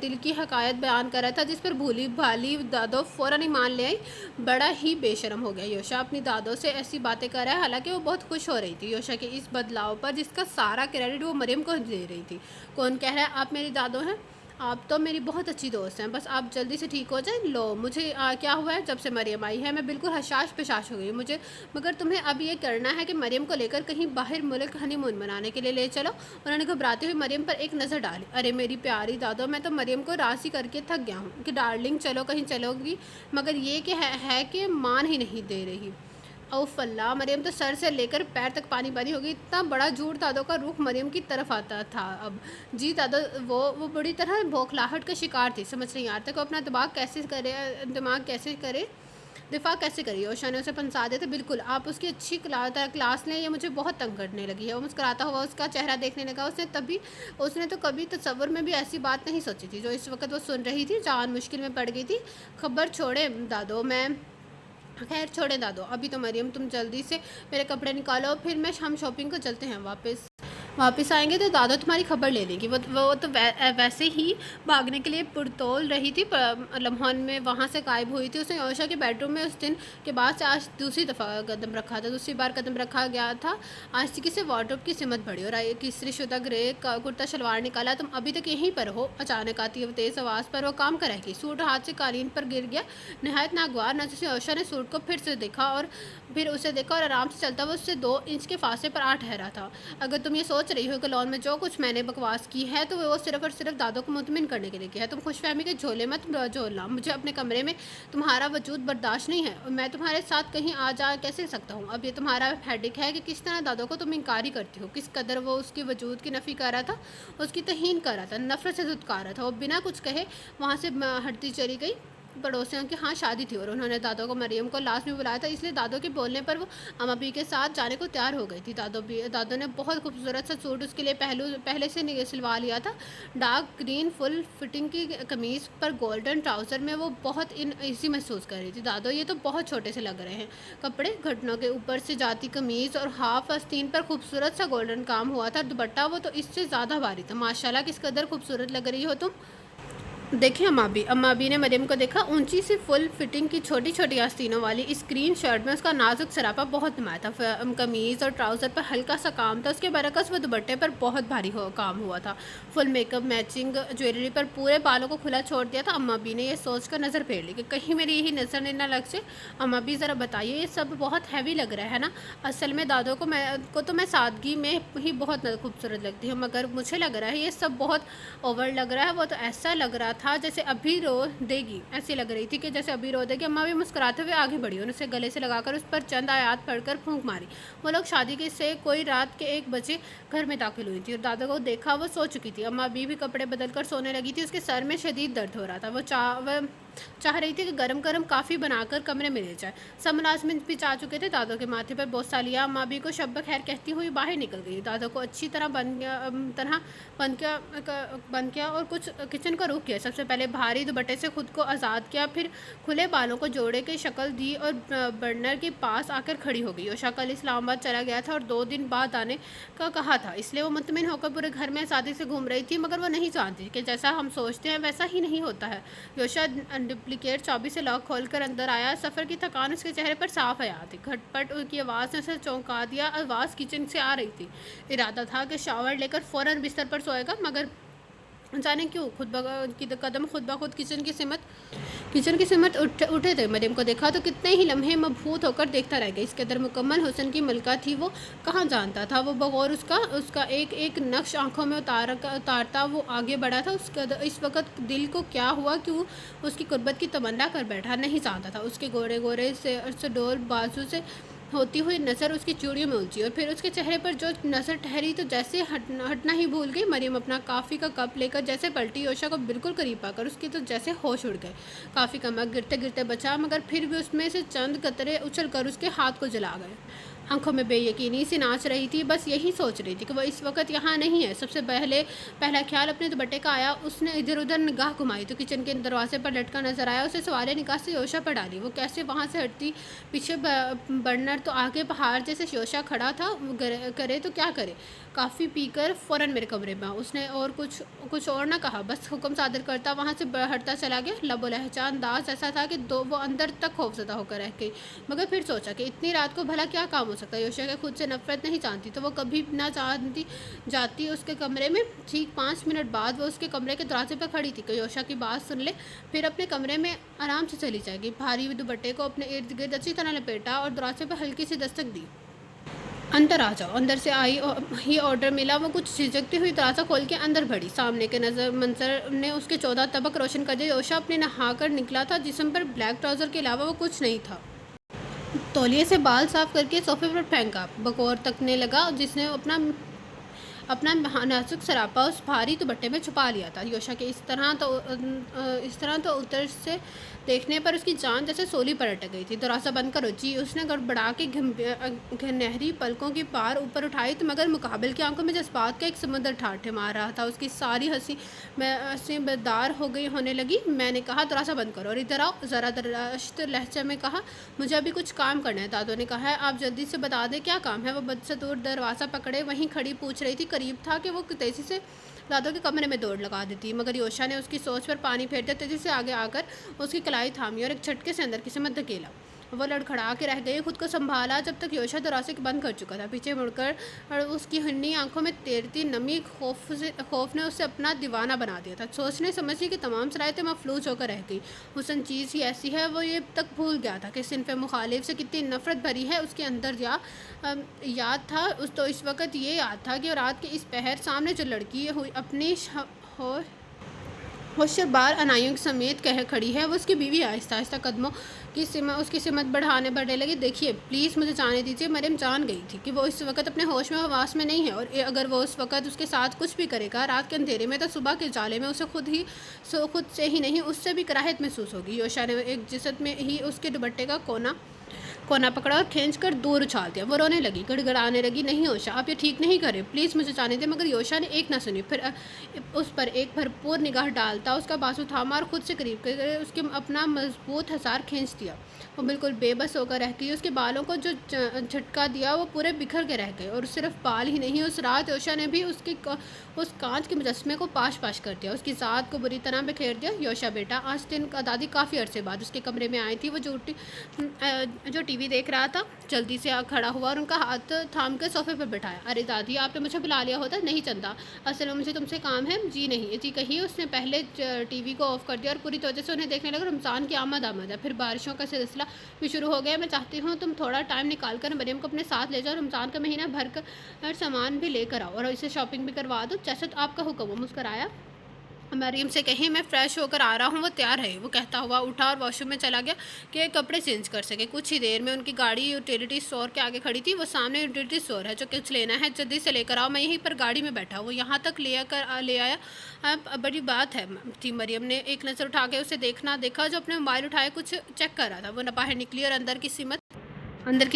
دل کی حقائق بیان کر رہا تھا، جس پر بھولی بھالی دادو فوراً ایمان لے آئی۔ بڑا ہی بے شرم ہو گیا یوشا اپنی دادو سے ایسی باتیں کر رہا ہے، حالانکہ وہ بہت خوش ہو رہی تھی یوشا کے اس بدلاؤ پر، جس کا سارا کریڈٹ وہ مریم کو دے رہی تھی۔ کون کہہ رہا ہے آپ میری دادو ہیں؟ آپ تو میری بہت اچھی دوست ہیں، بس آپ جلدی سے ٹھیک ہو جائیں۔ لو مجھے کیا ہوا ہے، جب سے مریم آئی ہے میں بالکل حشاش پشاش ہو گئی مگر تمہیں اب یہ کرنا ہے کہ مریم کو لے کر کہیں باہر ملک ہنی مون منانے کے لیے لے چلو۔ انہوں نے گھبراتے ہوئے مریم پر ایک نظر ڈالی۔ ارے میری پیاری دادو، میں تو مریم کو راضی کر کے تھک گیا ہوں کہ ڈارلنگ چلو کہیں چلو گی، مگر یہ کہ ہے کہ مان ہی نہیں دے رہی۔ اوف اللہ، مریم تو سر سے لے کر پیر تک پانی پانی ہو گئی۔ اتنا بڑا جھوٹ دادو کا رخ مریم کی طرف آتا تھا اب۔ جی دادو، وہ بری طرح بوکھلاہٹ کا شکار تھی، سمجھ نہیں آتا کہ وہ اپنا دفاع کیسے کرے۔ یوشا نے اسے پھنسا دیا تھا۔ بالکل، آپ اس کی اچھی کلاس لیں، یہ مجھے بہت تنگ کرنے لگی ہے۔ وہ مسکراتا ہوا اس کا چہرہ دیکھنے لگا۔ اس نے تو کبھی تصور میں بھی ایسی بات نہیں سوچی تھی جو اس وقت وہ سن رہی تھی۔ جان مشکل میں پڑ گئی تھی۔ خیر چھوڑیں دادو، ابھی تو مریم تم جلدی سے میرے کپڑے نکالو، پھر ہم شاپنگ کو چلتے ہیں۔ واپس آئیں گے تو دادو تمہاری خبر لے لیں گی۔ وہ تو ویسے ہی بھاگنے کے لیے پرتول رہی تھی، لمحوں میں وہاں سے غائب ہوئی تھی۔ اس نے یوشا کے بیڈ روم میں اس دن کے بعد سے آج دوسری بار قدم رکھا گیا تھا۔ آہستگی سے وارڈروب کی سمت بڑھی اور کسری شدہ گرے کرتا شلوار نکالا۔ تم ابھی تک یہیں پر ہو؟ اچانک آتی ہے تیز آواز پر وہ کام کر رہی۔ سوٹ ہاتھ سے قالین پر گر گیا، نہایت ناگوار نظر سے یوشا نے سوٹ کو پھر اسے دیکھا اور آرام سے چلتا ہوا اس سے 2 انچ کے فاصلے پر ٹھہرا تھا۔ اگر تم یہ سوچ رہی ہو کہ لون میں جو کچھ میں نے بکواس کی ہے تو وہ صرف اور صرف دادو کو مطمئن کرنے کے لیے کیا ہے، تم خوش فہمی کے جھولے مت جھولنا۔ مجھے اپنے کمرے میں تمہارا وجود برداشت نہیں ہے اور میں تمہارے ساتھ کہیں آ جا کیسے سکتا ہوں۔ اب یہ تمہارا ہیڈک ہے کہ کس طرح دادو کو تم انکاری کرتی ہو، کس قدر وہ اس کے وجود کی نفی کر رہا تھا، اس کی توہین کر رہا تھا، نفرت سے دھتکار رہا تھا۔ وہ بنا کچھ کہے وہاں سے ہٹتی چلی گئی۔ پڑوسیوں کے ہاں شادی تھی اور انہوں نے دادو کو مریم کو لاسٹ میں بلایا تھا، اس لیے دادو کے بولنے پر وہ اما بی کے ساتھ جانے کو تیار ہو گئی تھی۔ دادو نے بہت خوبصورت سا سوٹ اس کے لیے پہلے سے سلوا لیا تھا، ڈارک گرین فل فٹنگ کی قمیض پر گولڈن ٹراؤزر میں وہ بہت ایزی محسوس کر رہی تھی۔ دادو یہ تو بہت چھوٹے سے لگ رہے ہیں کپڑے، گھٹنوں کے اوپر سے جاتی قمیض اور ہاف آستین پر خوبصورت سا گولڈن کام ہوا تھا دوپٹہ، وہ تو اس سے زیادہ بھاری تھا۔ ماشاءاللہ کس قدر خوبصورت لگ رہی ہو تم۔ دیکھیں اما بی نے مریم کو دیکھا۔ اونچی سی فل فٹنگ کی چھوٹی چھوٹی آستینوں والی اس گرین شرٹ میں اس کا نازک سراپا بہت نمایاں تھا۔ قمیض اور ٹراؤزر پر ہلکا سا کام تھا، اس کے برعکس وہ دوپٹے پر بہت بھاری کام ہوا تھا۔ فل میک اپ میچنگ جویلری پر پورے بالوں کو کھلا چھوڑ دیا تھا۔ اما بی نے یہ سوچ کر نظر پھیر لی کہ کہیں میری یہی نظر نہ لگ جائے۔ اما بی ذرا بتائیے، یہ سب بہت ہیوی لگ رہا ہے نا؟ اصل میں دادو کو تو میں سادگی میں ہی بہت خوبصورت لگتی ہوں، مگر مجھے لگ رہا ہے یہ سب بہت اوور لگ رہا ہے۔ وہ تو ایسا لگ رہا تھا جیسے ابھی رو دے گی، ایسی لگ رہی تھی کہ جیسے ابھی رو دے گی۔ اما بھی مسکراتے ہوئے آگے بڑھی اور اسے گلے سے لگا کر اس پر چند آیات پڑھ کر پھونک ماری۔ وہ لوگ شادی سے کوئی رات کے 1 بجے گھر میں داخل ہوئی تھی اور دادو کو دیکھا وہ سو چکی تھی۔ اما بھی کپڑے بدل کر سونے لگی تھی، اس کے سر میں شدید درد ہو رہا تھا۔ وہ چاہ رہی تھی کہ گرم گرم کافی بنا کر کمرے میں لے جائے۔ سب ملازمین بھی چاہ چکے تھے۔ دادو کے ماتھے پر بوسہ لیا، اما بھی کو شب بخیر کہتی ہوئی باہر نکل گئی۔ دادو کو اچھی طرح بند کیا اور کچھ کچن کا رخ کیا۔ سب سے پہلے بھاری دوپٹے سے خود کو آزاد کیا، پھر کھلے بالوں کو جوڑے کی شکل دی اور برنر کے پاس آ کر کھڑی ہو گئی۔ یوشا کل اسلام آباد چلا گیا تھا اور 2 دن بعد آنے کا کہا تھا، اس لیے وہ مطمئن ہو کر پورے گھر میں آزادی سے گھوم رہی تھی، مگر وہ نہیں جانتی کہ جیسا ہم سوچتے ہیں ویسا ہی نہیں ہوتا ہے۔ یوشا ڈپلیکیٹ چابی سے لاک کھول کر اندر آیا۔ سفر کی تھکان اس کے چہرے پر صاف حیا تھی۔ کھٹ پٹ کی آواز نے اسے چونکا دیا۔ آواز کچن سے آ رہی تھی۔ ارادہ تھا کہ شاور لے کر فوراً بستر پر سوئے گا، مگر جانے کیوں قدم خود بخود کچن کی سمت اٹھے تھے۔ مریم کو دیکھا تو کتنے ہی لمحے مبہوت ہو کر دیکھتا رہ گیا۔ اس قدر مکمل حسن کی ملکہ تھی وہ کہاں جانتا تھا۔ وہ بغور اس کا ایک ایک نقش آنکھوں میں اتارتا وہ آگے بڑھا تھا۔ اس وقت دل کو کیا ہوا کہ وہ اس کی قربت کی تمنا کر بیٹھا نہیں جانتا تھا۔ اس کے گورے سے ڈول بازو سے ہوتی ہوئی نظر اس کی چوڑیوں میں الجھی اور پھر اس کے چہرے پر جو نظر ٹھہری تو جیسے ہٹنا ہی بھول گئی۔ مریم اپنا کافی کا کپ لے کر جیسے پلٹی، یوشا کو بالکل قریب پا کر اس کی تو جیسے ہوش اڑ گئے۔ کافی کا مگ گرتے گرتے بچا، مگر پھر بھی اس میں سے چند قطرے اچھل کر اس کے ہاتھ کو جلا گئے۔ आंखों में बेयकीनी सी नाच रही थी। बस यही सोच रही थी कि वो इस वक्त यहाँ नहीं है। सबसे पहला ख्याल अपने दुपट्टे का आया। उसने इधर उधर निगाह घुमाई तो किचन के दरवाजे पर लटका नजर आया। उसे सवालिया निगाह से योशा पर डाली। वो कैसे वहाँ से हटती? पीछे बर्नर तो आगे पहाड़ जैसे योशा खड़ा था। वो करे तो क्या करे? काफ़ी पीकर फ़ौरन मेरे कमरे में उसने और कुछ और ना कहा, बस हुक्म सादर करता वहाँ से हटता चला गया। लबो लहजा अंदाज ऐसा था कि वो अंदर तक खौफजदा होकर रह गई। मगर फिर सोचा कि इतनी रात को भला क्या काम हो सकता है। योशा के खुद से नफरत नहीं जानती तो वो कभी ना जानती जाती उसके कमरे में। ठीक 5 मिनट बाद वो उसके कमरे के दरवाजे पर खड़ी थी कि योशा की बात सुन ले, फिर अपने कमरे में आराम से चली जाएगी। भारी दुपट्टे को अपने इर्द गिर्द अच्छी तरह लपेटा और दरवाजे पर हल्की सी दस्तक दी। अंदर आ जाओ। अंदर से आई ही ऑर्डर मिला। वो कुछ झिझकती हुई दरवाज़ा खोल के अंदर बढ़ी। सामने के मंजर ने उसके 14 तबक रोशन कर दिए। योशा अपने नहाकर निकला था। जिस्म पर ब्लैक ट्राउज़र के अलावा वो कुछ नहीं था। तौलिए से बाल साफ करके सोफे पर फेंका। बकौर तकने लगा जिसने अपना नाजुक सरापा उस भारी दुपट्टे में छुपा लिया था। योशा के इस तरह तो उतर से देखने पर उसकी जान जैसे सोली पर अटक गई थी। दरवाज़ा बंद करो जी। उसने गड़बड़ा के घनहरी पलकों की पार ऊपर उठाई तो मगर मुकाबिल की आंखों में जज्बात का एक समुद्र ठाठे मार रहा था। उसकी सारी हंसी बेदार हो गई होने लगी। मैंने कहा दरवाज़ा बंद करो और इधर आओ। ज़रा दराश्त लहजे में कहा, मुझे अभी कुछ काम करना है। दादो ने कहा है आप जल्दी से बता दें क्या काम है। वो बद से दूर दरवाज़ा पकड़े वहीं खड़ी पूछ रही थी। करीब था कि वो तेज़ी से दादो के कमरे में दौड़ लगा देती, मगर योशा ने उसकी सोच पर पानी फेर दिया। तेज़ी से आगे आकर उसकी कलाई थामी और एक झटके से अंदर की समझ धकेला। वो लड़खड़ा के रह गई। खुद को संभाला जब तक योशा दरवाजे के बंद कर चुका था। पीछे मुड़कर और उसकी हन्नी आंखों में तैरती नमी खौफ ने उसे अपना दीवाना बना दिया था। सोचने समझने की तमाम सलाहियतें मफलूज होकर रह गई। हुस्न चीज़ ही ऐसी है वो ये तक भूल गया था कि सिन्फ़ मुखालिफ से कितनी नफ़रत भरी है उसके अंदर। याद था तो इस वक्त ये याद था कि रात के इस पहर सामने जो लड़की हुई अपनी होशरबार अनाइयों समेत कह खड़ी है वो उसकी बीवी। आहिस्ता आहिस्ता कदमों की उसकी सिमत बढ़ने लगी। देखिए प्लीज़ मुझे जाने दीजिए। मरियम जान गई थी कि वो इस वक्त अपने होश में हवास में नहीं है और अगर वो उस वक्त उसके साथ कुछ भी करेगा रात के अंधेरे में तो सुबह के जाले में उसे खुद से ही नहीं उससे भी कराहत महसूस होगी। योशा ने एक जिसत में ही उसके दुपट्टे का कोना पकड़ा और खींचकर दूर उछाल दिया। वो रोने लगी, गड़गड़ाने लगी। नहीं योशा आप ये ठीक नहीं करे, प्लीज़ मुझे जाने दे। मगर योशा ने एक ना सुनी। फिर उस पर एक भरपूर निगाह डालता उसका बाजू थामा और खुद से करीब कर उसके अपना मजबूत हसार खींच दिया। वो बिल्कुल बेबस होकर रह गई। उसके बालों को जो झटका दिया वो पूरे बिखर के रह गए। और सिर्फ बाल ही नहीं, उस रात योशा ने भी उस कांच के मुजस्मे को पाश कर दिया, उसकी ज़ात को बुरी तरह बिखेर दिया। योशा बेटा आज दिन दादी काफ़ी अरसे बाद उसके कमरे में आई थी। वो जो टीवी देख रहा था जल्दी से खड़ा हुआ और उनका हाथ थाम कर सोफे पर बैठाया। अरे दादी आपने मुझे बुला लिया होता। नहीं चंदा, असल में मुझे तुमसे काम है। जी नहीं जी कही। उसने पहले टीवी को ऑफ कर दिया और पूरी तवज्जो से उन्हें देखने लगा। रमज़ान की आमद है, फिर बारिशों का सिलसिला भी शुरू हो गया। मैं चाहती हूँ तुम थोड़ा टाइम निकाल कर मरियम को अपने साथ ले जाओ। रमज़ान का महीना भर कर सामान भी लेकर आओ और इसे शॉपिंग भी करवा दो। जैसे तो आपका हुक्म। वो मुस्कराया। मरियम से कहीं मैं फ़्रेश होकर आ रहा हूँ। वो तैयार है। वो कहता हुआ उठा और वॉशरूम में चला गया कि कपड़े चेंज कर सके। कुछ ही देर में उनकी गाड़ी यूटिलिटी स्टोर के आगे खड़ी थी। वो सामने यूटिलिटी स्टोर है, जो कुछ लेना है जल्दी से लेकर आओ। मैं यहीं पर गाड़ी में बैठा। वो यहाँ तक ले आया। अब बड़ी बात है थी। मरियम ने एक नज़र उठा के उसे देखा जो अपने मोबाइल उठाए कुछ चेक कर रहा था। वो बाहर निकली और अंदर की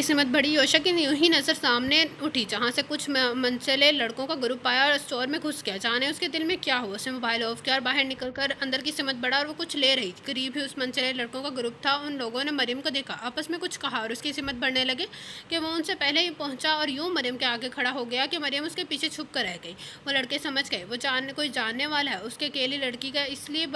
सिमत बड़ी। योशा की यूं ही नज़र सामने उठी जहाँ से कुछ मनचले लड़कों का ग्रुप आया और स्टोर में घुस गया। जाने उसके दिल में क्या हुआ। उसने मोबाइल ऑफ किया और बाहर निकलकर अंदर की सिमत बढ़ा और वो कुछ ले रही थी। करीब ही उस मनचले लड़कों का ग्रुप था। उन लोगों ने मरियम को देखा, आपस में कुछ कहा और उसकी सिमत बढ़ने लगे कि वो उनसे पहले ही पहुँचा और यूँ मरियम के आगे खड़ा हो गया कि मरियम उसके पीछे छुप कर रह गई। वो लड़के समझ गए वो कोई जानने वाला है उसके अकेली लड़की का, इसलिए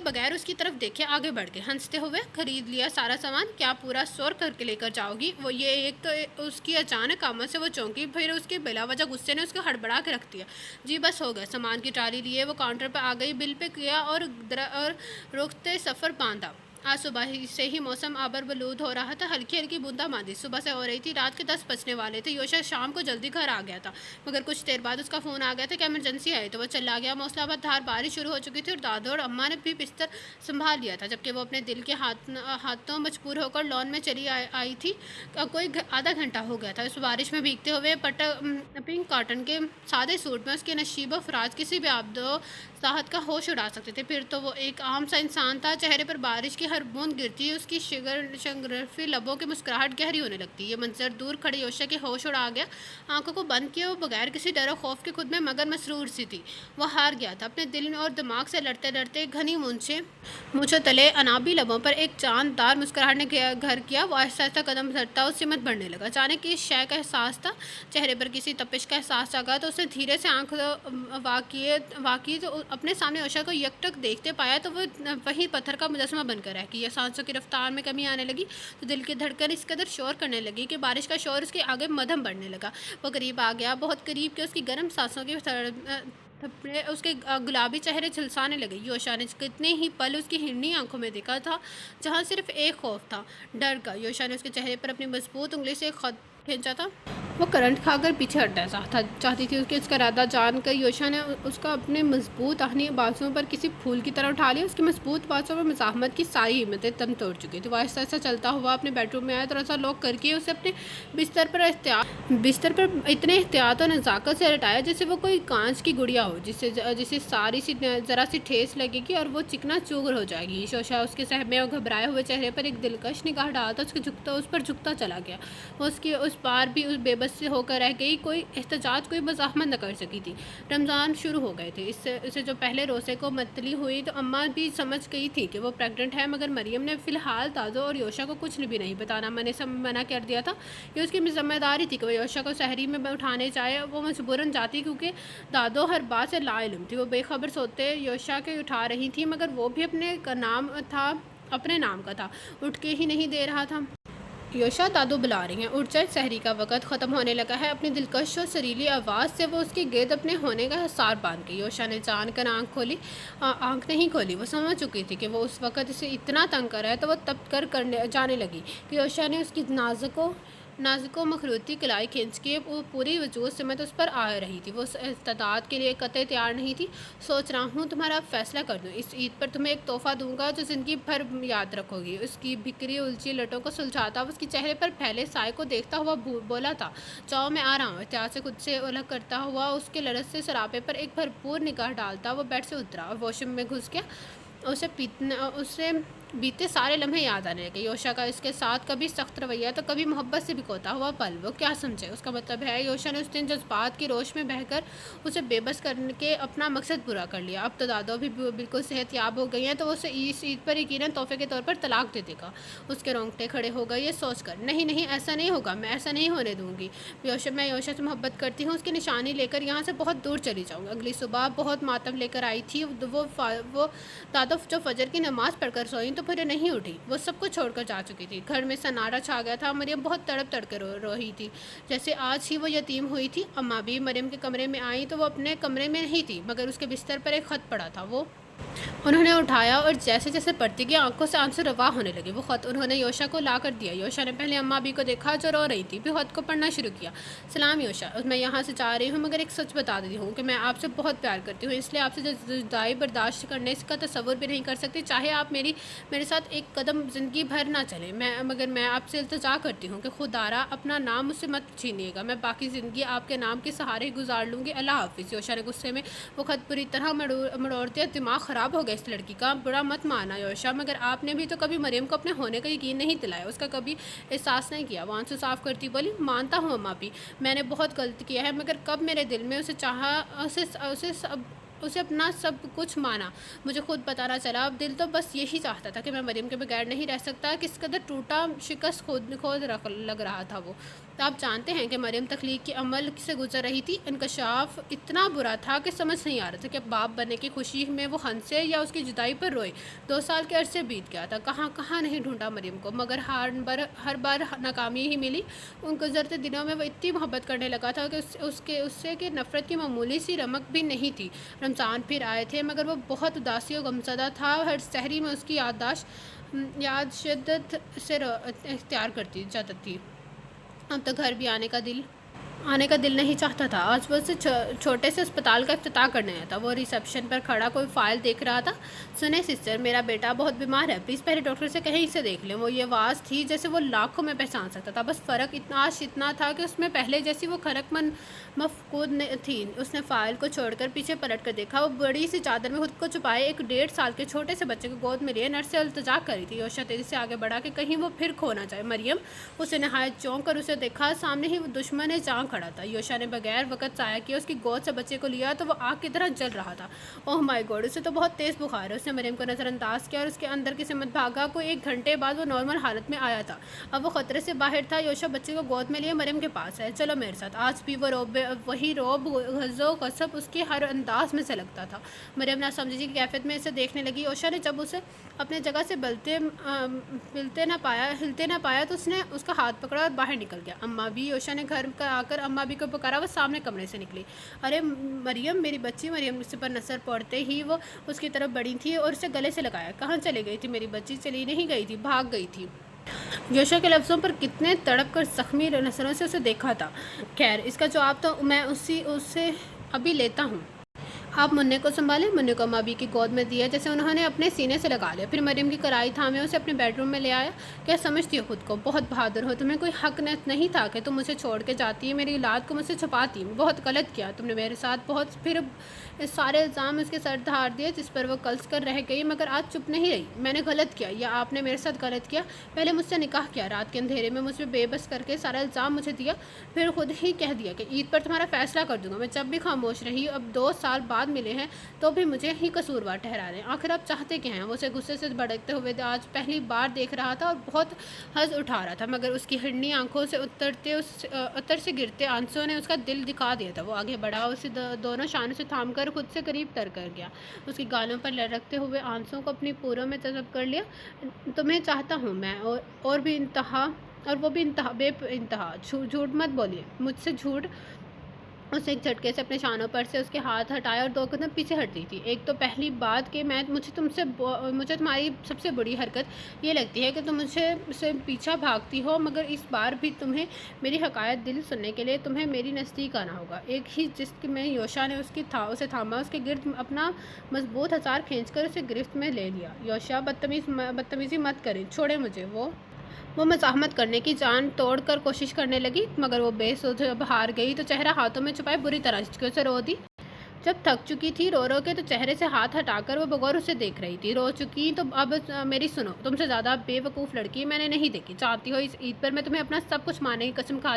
बगैर उसकी तरफ देखे आगे बढ़ गए। हंसते हुए खरीद लिया सारा सामान। क्या पूरा स्टोर करके लेकर जाओगी? वो ये एक तो उसकी अचानक आमद से वो चौंकी, फिर उसके बिला वजह गुस्से ने उसको हड़बड़ा के रख दिया। जी बस हो गया। सामान की ट्राली लिए वो काउंटर पर आ गई, बिल पे किया और रुकते सफ़र बांधा। आज सुबह से ही मौसम आबर बलूद हो रहा था। हल्की हल्की बूंदाबांदी सुबह से हो रही थी। रात के 10 बजने वाले थे। योशा शाम को जल्दी घर आ गया था, मगर कुछ देर बाद उसका फ़ोन आ गया था कि एमरजेंसी आई तो वो चला गया। मौसलाबाद धार बारिश शुरू हो चुकी थी और दादो और अम्मा ने भी बिस्तर संभाल लिया था, जबकि वो अपने दिल के हाथों मजबूर होकर लॉन में चली आई थी। कोई आधा घंटा हो गया था। उस बारिश में भीगते हुए पिंक कॉटन के सादे सूट में उसके नशीब फराज किसी भी आबदो साहत का होश उड़ा सकते थे। फिर तो वो एक आम सा इंसान था। चेहरे पर बारिश की ہر بوند گرتی ہے، اس کی شگرفی لبوں کی مسکراہٹ گہری ہونے لگتی ہے۔ یہ منظر دور کھڑے یوشا کے ہوش اڑا گیا۔ آنکھوں کو بند کیے وہ بغیر کسی ڈر و خوف کے خود میں مگر مسرور سی تھی۔ وہ ہار گیا تھا، اپنے دل اور دماغ سے لڑتے لڑتے گھنی مونچھوں تلے انابی لبوں پر ایک چاند دار مسکراہٹ نے گھر کیا۔ وہ آہستہ آہستہ قدم دھرتا اس سمت بڑھنے لگا۔ اچانک اس شے کا احساس تھا، چہرے پر کسی تپش کا احساس جاگا تو اس نے دھیرے سے آنکھ واقعی تو اپنے سامنے یوشا کو یکٹک دیکھتے پایا تو وہ وہی پتھر کا مجسمہ بن کر رہ گئی۔ سانسوں کی رفتار میں کمی آنے لگی تو دل کی دھڑکن اس قدر شور کرنے لگی کہ بارش کا شور اس کے آگے مدھم بڑھنے لگا۔ وہ قریب آ گیا، بہت قریب کہ اس کی گرم سانسوں کی تھپڑیں اس کے گلابی چہرے جھلسانے لگے۔ یوشا نے کتنے ہی پل اس کی ہرنی آنکھوں میں دیکھا تھا جہاں صرف ایک خوف تھا، ڈر کا۔ یوشا نے اس کے چہرے پر اپنی مضبوط انگلی سے ایک خط کھینچا تھا۔ وہ کرنٹ کھا کر پیچھے ہٹنا چاہتی تھی، اس کا ارادہ جان کر یوشا نے اس کا اپنے مضبوط آہنی بازوؤں پر کسی پھول کی طرح اٹھا لیا۔ اس کی مضبوط بازوؤں پر مزاحمت کی ساری ہمتیں تن توڑ چکی تھی۔ وہ آہستہ آہستہ چلتا ہوا اپنے بیڈ روم میں آیا، دروازہ لاک کر کے اسے اپنے بستر پر اتنے احتیاط و نزاکت سے لٹایا جیسے وہ کوئی کانچ کی گڑیا ہو جسے ذرا سی ٹھیس لگے گی اور وہ چکنا چور ہو جائے گی۔ یوشا اس کے سہمے اور گھبرائے ہوئے چہرے پر ایک دلکش نگاہ ڈالتا اس پر جھکتا چلا گیا۔ وہ اس بار بھی اس بے بس ہو کر رہ گئی، کوئی احتجاج، کوئی مزاحمت نہ کر سکی تھی۔ رمضان شروع ہو گئے تھے۔ اسے جو پہلے روزے کو مطلع ہوئی تو اماں بھی سمجھ گئی تھی کہ وہ پریگننٹ ہے، مگر مریم نے فی الحال دادو اور یوشا کو کچھ بھی نہیں بتانا منع کر دیا تھا۔ یہ اس کی ذمہ داری تھی کہ وہ یوشا کو سحری میں اٹھانے جائے۔ وہ مجبوراً جاتی کیونکہ دادو ہر بات سے لا علم تھی۔ وہ بے خبر سوتے یوشا کے اٹھا رہی تھی، مگر وہ بھی اپنے نام کا تھا، اٹھ کے ہی نہیں دے رہا تھا۔ یوشا، دادو بلا رہی ہیں، اٹھ جائے، سحری کا وقت ختم ہونے لگا ہے۔ اپنی دلکش اور سریلی آواز سے وہ اس کے گرد اپنے ہونے کا حصار باندھ گئی۔ یوشا نے جان کر آنکھ نہیں کھولی۔ وہ سمجھ چکی تھی کہ وہ اس وقت اسے اتنا تنگ کر رہا ہے تو وہ تپ کر جانے لگی کہ یوشا نے اس کی نازک و مخروطی کلائی کھینچ کے وہ پوری وجود سمیت اس پر آ رہی تھی۔ وہ اس استعداد کے لیے قطعی تیار نہیں تھی۔ سوچ رہا ہوں تمہارا فیصلہ کر دوں، اس عید پر تمہیں ایک تحفہ دوں گا جو زندگی بھر یاد رکھو گی۔ اس کی بکھری الجھی لٹوں کو سلجھاتا ہوا، اس کے چہرے پر پھیلے سائے کو دیکھتا ہوا بولا تھا، جاؤ میں آ رہا ہوں۔ احتیاط سے خود سے الگ کرتا ہوا اس کے لرزتے سراپے پر ایک بھرپور نگاہ ڈالتا وہ بیڈ سے اترا اور واش روم میں گھس گیا۔ اسے بیتے سارے لمحے یاد آنے لگے، یوشا کا اس کے ساتھ کبھی سخت رویہ تو کبھی محبت سے بھگوتا ہوا پل۔ وہ کیا سمجھے، اس کا مطلب ہے یوشا نے اس دن جذبات کی روش میں بہہ کر اسے بے بس کر کے اپنا مقصد پورا کر لیا۔ اب تو دادو بھی بالکل صحت یاب ہو گئی ہیں تو وہ اسے اس عید پر یقیناً تحفے کے طور پر طلاق دے دے گا۔ اس کے رونگٹے کھڑے ہو گئے یہ سوچ کر، نہیں ایسا نہیں ہوگا، میں ایسا نہیں ہونے دوں گی۔ میں یوشا سے محبت کرتی ہوں، اس کی نشانی لے کر یہاں سے بہت دور چلی جاؤں گا۔ اگلی صبح بہت ماتم لے کر آئی تھی وہ دادو جو فجر کی نماز پڑھ کر سوئیں تو پھر نہیں اٹھی۔ وہ سب کچھ چھوڑ کر جا چکی تھی۔ گھر میں سناٹا چھا گیا تھا۔ مریم بہت تڑپ کر رو رہی تھی جیسے آج ہی وہ یتیم ہوئی تھی۔ اماں بھی مریم کے کمرے میں آئیں تو وہ اپنے کمرے میں نہیں تھی، مگر اس کے بستر پر ایک خط پڑا تھا۔ وہ انہوں نے اٹھایا اور جیسے جیسے پڑھتی گئی آنکھوں سے آنسو روا ہونے لگے۔ وہ خط انہوں نے یوشا کو لا کر دیا۔ یوشا نے پہلے اماں بھی کو دیکھا جو رو رہی تھی، پھر خط کو پڑھنا شروع کیا۔ سلام یوشا، میں یہاں سے جا رہی ہوں مگر ایک سچ بتا دیتی ہوں کہ میں آپ سے بہت پیار کرتی ہوں، اس لیے آپ سے جدائی برداشت کرنے کا تصور بھی نہیں کر سکتی، چاہے آپ میرے ساتھ ایک قدم زندگی بھر نہ چلیں، مگر میں آپ سے التجا کرتی ہوں کہ خدارا اپنا نام مجھ سے مت چھینیے گا، میں باقی زندگی آپ کے نام کے سہارے گزار لوں گی، اللہ حافظ۔ یوشا نے غصے میں وہ خط پوری طرح مڑوڑتے، دماغ خراب ہو گیا اس لڑکی کا، برا مت مانا یوشا، مگر آپ نے بھی تو کبھی مریم کو اپنے ہونے کا یقین نہیں دلایا، اس کا کبھی احساس نہیں کیا۔ وہ آنسو صاف کرتی بولی، مانتا ہوں اماں بھی، میں نے بہت غلط کیا ہے، مگر کب میرے دل میں اسے چاہا، اسے اپنا سب کچھ مانا، مجھے خود بتانا چلا۔ اب دل تو بس یہی چاہتا تھا کہ میں مریم کے بغیر نہیں رہ سکتا۔ کس قدر ٹوٹا شکست خود لگ رہا تھا وہ۔ آپ جانتے ہیں کہ مریم تخلیق کے عمل سے گزر رہی تھی، انکشاف اتنا برا تھا کہ سمجھ نہیں آ رہا تھا کہ باپ بننے کی خوشی میں وہ ہنسے یا اس کی جدائی پر روئے۔ 2 سال کے عرصے بیت گیا تھا، کہاں نہیں ڈھونڈا مریم کو، مگر ہر بار ناکامی ہی ملی۔ ان گزرتے دنوں میں وہ اتنی محبت کرنے لگا تھا کہ اس سے کہ نفرت کی معمولی سی رمق بھی نہیں تھی۔ رمضان پھر آئے تھے مگر وہ بہت اداسی و غمزدہ تھا، ہر سحری میں اس کی یاد شدت سے اختیار کرتی جاتی تھی۔ اب تو گھر بھی آنے کا دل آنے کا دل نہیں چاہتا تھا۔ آج وہ اسے چھوٹے سے اسپتال کا افتتاح کرنے آیا تھا۔ وہ ریسیپشن پر کھڑا کوئی فائل دیکھ رہا تھا۔ سنیں سسٹر، میرا بیٹا بہت بیمار ہے، پلیز پہلے ڈاکٹر سے کہیں اسے دیکھ لیں۔ وہ یہ آواز تھی جیسے وہ لاکھوں میں پہچان سکتا تھا، بس فرق اتنا تھا کہ اس میں پہلے جیسی وہ کھرک من مفقود تھی۔ اس نے فائل کو چھوڑ کر پیچھے پلٹ کر دیکھا۔ وہ بڑی سی چادر میں خود کو چھپائے ایک 1.5 سال کے چھوٹے سے بچے کو گود میں لیے نرس سے التجا کری تھی۔ یوشا تیزی سے آگے بڑھا کہ کہیں وہ پھر کھو نہ جائے۔ مریم، اسے نہایت چونک کر اسے دیکھا، سامنے ہی وہ دشمن جان کھڑا تھا۔ یوشا نے بغیر وقت ضائع کیے اس کی گود سے بچے کو لیا تو وہ آگ کی طرح جل رہا تھا۔ اوہ مائی گاڈ، اسے تو بہت تیز بخار ہے۔ اس نے مریم کو نظر انداز کیا اور اس کے اندر کی سمت بھاگا۔ کوئی 1 گھنٹے بعد وہ نارمل حالت میں آیا تھا۔ اب وہ خطرے سے باہر تھا۔ یوشا بچے کو گود میں لیے مریم کے پاس ہے۔ چلو میرے ساتھ۔ آج بھی وہی رعب غضب غصب اس کے ہر انداز میں سے لگتا تھا۔ مریم ناسمجھی کی کیفیت میں اسے دیکھنے لگی۔ یوشا نے جب اسے اپنے جگہ سے ہلتے نہ پایا تو اس نے اس کا ہاتھ پکڑا اور باہر نکل گیا۔ اماں بھی، یوشا نے گھر آ کر اماں بھی کو پکارا۔ وہ سامنے کمرے سے نکلی۔ ارے مریم، میری بچی! مریم اس پر نظر پڑتے ہی وہ اس کی طرف بڑھی تھی اور اسے گلے سے لگایا۔ کہاں چلی گئی تھی میری بچی؟ چلی نہیں گئی تھی، بھاگ گئی تھی۔ یوشا کے لفظوں پر کتنے تڑپ کر زخمی نظروں سے اسے دیکھا تھا۔ خیر، اس کا جواب تو میں اسے ابھی لیتا ہوں۔ آپ منّے کو سنبھالیں۔ منّے کو اماں کی گود میں دیا جیسے انہوں نے اپنے سینے سے لگا لیا۔ پھر مریم کی کلائی تھامے اسے اپنے بیڈ روم میں لے آیا۔ کیا سمجھتی ہو خود کو؟ بہت بہادر ہو۔ تمہیں کوئی حق نہیں تھا کہ تم اسے چھوڑ کے جاتی، میری اولاد کو مجھ سے چھپاتی۔ بہت غلط کیا تم نے میرے ساتھ۔ پھر سارے الزام اس کے سر دھار دیے جس پر وہ کلس کر رہ گئی، مگر آج چپ نہیں رہی۔ میں نے غلط کیا یا آپ نے میرے ساتھ غلط کیا؟ پہلے مجھ سے نکاح کیا، رات کے اندھیرے میں مجھ پہ بے بس کر کے سارا الزام مجھے دیا، پھر خود ہی کہہ دیا کہ عید پر تمہارا فیصلہ کر دوں گا۔ میں جب بھی خاموش رہی، اب 2 سال بعد ملے ہیں تو بھی مجھے ہی قصوروار ٹھہرا رہے ہیں۔ آخر آپ چاہتے کیا ہیں؟ وہ اسے غصے سے بھڑکتے ہوئے آج پہلی بار دیکھ رہا تھا اور بہت حز اٹھا رہا تھا، مگر اس کی ہرنی آنکھوں سے اتر سے گرتے آنسوں نے اس کا دل دکھا دیا تھا۔ وہ آگے بڑھا، اسے دونوں شانوں سے تھام کر خود سے قریب تر کر گیا، اس کی گالوں پر لڑکتے ہوئے آنسوں کو اپنی پوروں میں جذب کر لیا۔ تمہیں چاہتا ہوں میں، اور وہ بھی بے انتہا۔ جھوٹ مت بولیے مجھ سے، جھوٹ۔ اس نے ایک جھٹکے سے اپنے شانوں پر سے اس کے ہاتھ ہٹائے اور 2 قدم پیچھے ہٹ دی تھی۔ ایک تو پہلی بات کہ مجھے تمہاری سب سے بڑی حرکت یہ لگتی ہے کہ تم مجھے سے پیچھا بھاگتی ہو، مگر اس بار بھی تمہیں میری حقائق دل سننے کے لیے تمہیں میری نزدیک آنا ہوگا۔ ایک ہی جسم میں یوشا نے اسے تھاما، اس کے گرد اپنا مضبوط ہتھیار کھینچ کر اسے گرفت میں لے لیا۔ یوشا، بدتمیزی مت کریں، چھوڑیں مجھے۔ وہ مزاحمت کرنے کی جان توڑ کر کوشش کرنے لگی، مگر وہ بے سوچ جب ہار گئی تو چہرہ ہاتھوں میں چھپائے بری طرح ہچکیوں سے رو دی۔ جب تھک چکی تھی رو کے تو چہرے سے ہاتھ ہٹا کر وہ بغور اسے دیکھ رہی تھی۔ رو چکی تو اب میری سنو، تم سے زیادہ بے وقوف لڑکی میں نے نہیں دیکھی۔ جانتی ہو اس عید پر میں تمہیں اپنا سب کچھ ماننے کی قسم کھا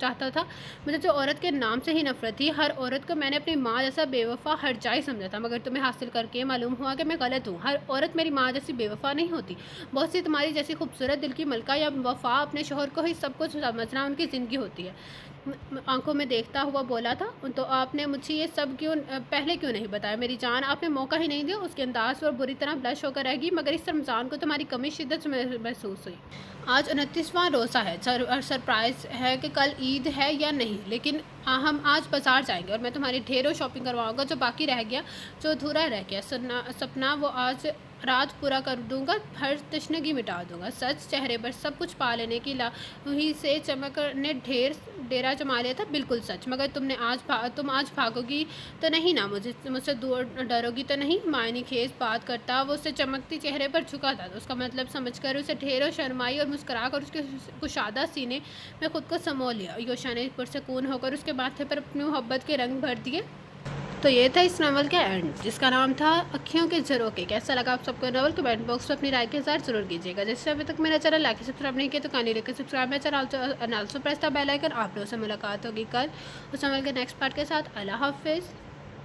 چاہتا تھا۔ مجھے جو عورت کے نام سے ہی نفرت تھی، ہر عورت کو میں نے اپنی ماں جیسا بے وفا ہر جائے سمجھا تھا، مگر تمہیں حاصل کر کے معلوم ہوا کہ میں غلط ہوں۔ ہر عورت میری ماں جیسی بے وفا نہیں ہوتی۔ بہت سی تمہاری جیسی خوبصورت دل کی ملکہ یا وفا اپنے شوہر کو ہی سب کچھ سمجھنا ان کی زندگی ہوتی ہے۔ آنکھوں میں دیکھتا ہوا بولا تھا، تو آپ نے مجھے یہ سب پہلے کیوں نہیں بتایا؟ میری جان، آپ نے موقع ہی نہیں دیا۔ اس کے انداز پر بری طرح بلش ہو کر رہ گئی، مگر اس رمضان کو تمہاری کمی شدت سے محسوس ہوئی۔ آج 29واں روزہ ہے اور سرپرائز ہے کہ کل عید ہے یا نہیں، لیکن ہم آج بازار جائیں گے اور میں تمہاری ڈھیروں شاپنگ کرواؤں گا۔ جو باقی رہ گیا، جو ادھورا رہ گیا سپنا، وہ آج رات پورا کر دوں گا، ہر تشنگی مٹا دوں گا۔ سچ، چہرے پر سب کچھ پا لینے کی لاہی سے چمک نے ڈیرا جما لیا تھا۔ بالکل سچ، مگر تم آج بھاگو گی تو نہیں نا؟ مجھ سے دور ڈرو گی تو نہیں؟ معنی خیز بات کرتا وہ اسے چمکتی چہرے پر جھکا تھا، اس کا مطلب سمجھ کر اسے ڈھیروں شرمائی اور مسکرا کر اس کے کشادہ سینے میں خود کو سمو لیا۔ یوشا نے پرسکون ہو کر اس کے ماتھے پر اپنی محبت کے رنگ بھر دیے۔ تو یہ تھا اس ناول کا اینڈ، جس کا نام تھا اکھیوں کے جھروکے۔ کیسا لگا آپ سب کو ناول؟ کمنٹ باکس میں اپنی رائے کے ساتھ ضرور کیجیے گا۔ جس سے ابھی تک میرا چینل لائک سبسکرائب نہیں کیا تو کہانی لے کے سبسکرائب ہے channel, also press the bell icon. آپ لوگوں سے ملاقات ہوگی کل اس ناول کے نیکسٹ پارٹ کے ساتھ۔ اللہ حافظ۔